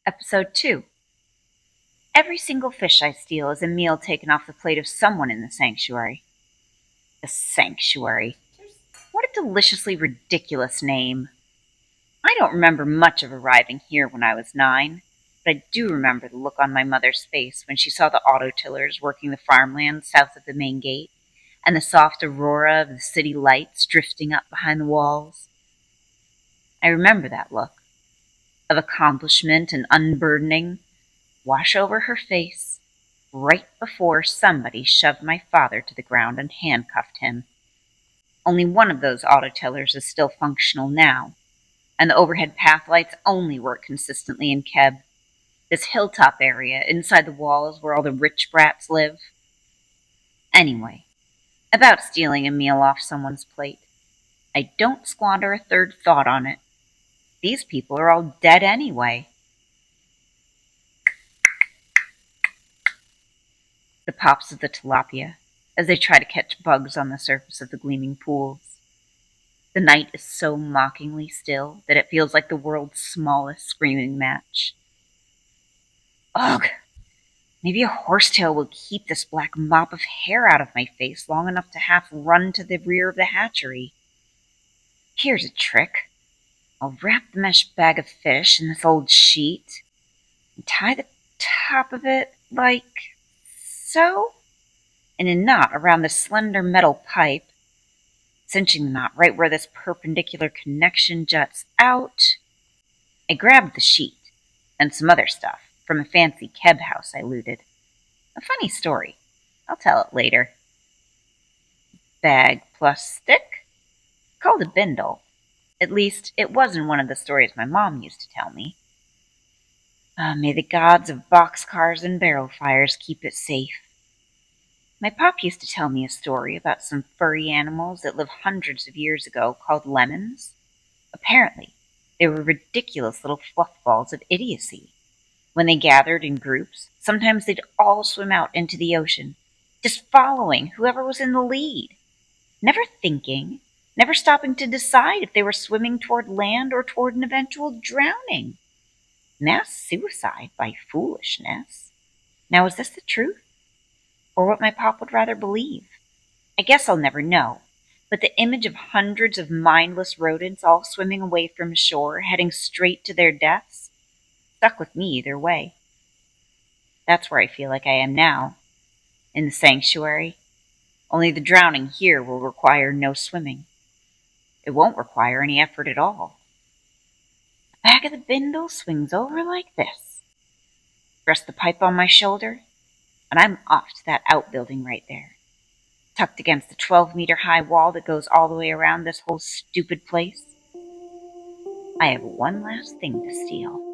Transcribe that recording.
Episode 2. Every single fish I steal is a meal taken off the plate of someone in the sanctuary. The sanctuary. What a deliciously ridiculous name. I don't remember much of arriving here when I was 9, but I do remember the look on my mother's face when she saw the auto-tillers working the farmland south of the main gate, and the soft aurora of the city lights drifting up behind the walls. I remember that look, of accomplishment and unburdening, wash over her face right before somebody shoved my father to the ground and handcuffed him. Only one of those auto-tellers is still functional now, and the overhead path lights only work consistently in Keb, this hilltop area inside the walls where all the rich brats live. Anyway, about stealing a meal off someone's plate. I don't squander a third thought on it. These people are all dead anyway. The pops of the tilapia as they try to catch bugs on the surface of the gleaming pools. The night is so mockingly still that it feels like the world's smallest screaming match. Ugh! Maybe a horsetail will keep this black mop of hair out of my face long enough to half run to the rear of the hatchery. Here's a trick. I'll wrap the mesh bag of fish in this old sheet and tie the top of it like so, in a knot around the slender metal pipe, cinching the knot right where this perpendicular connection juts out. I grabbed the sheet and some other stuff from a fancy Keb house I looted. A funny story. I'll tell it later. Bag plus stick? Called a bindle. At least, it was in one of the stories my mom used to tell me. May the gods of boxcars and barrel fires keep it safe. My pop used to tell me a story about some furry animals that lived hundreds of years ago called lemons. Apparently, they were ridiculous little fluff balls of idiocy. When they gathered in groups, sometimes they'd all swim out into the ocean, just following whoever was in the lead. Never thinking, never stopping to decide if they were swimming toward land or toward an eventual drowning. Mass suicide by foolishness. Now, is this the truth? Or what my pop would rather believe? I guess I'll never know, but the image of hundreds of mindless rodents all swimming away from shore, heading straight to their deaths, stuck with me either way. That's where I feel like I am now, in the sanctuary. Only the drowning here will require no swimming. It won't require any effort at all. The back of the bindle swings over like this. Rest the pipe on my shoulder, and I'm off to that outbuilding right there, tucked against the 12-meter-high wall that goes all the way around this whole stupid place. I have one last thing to steal.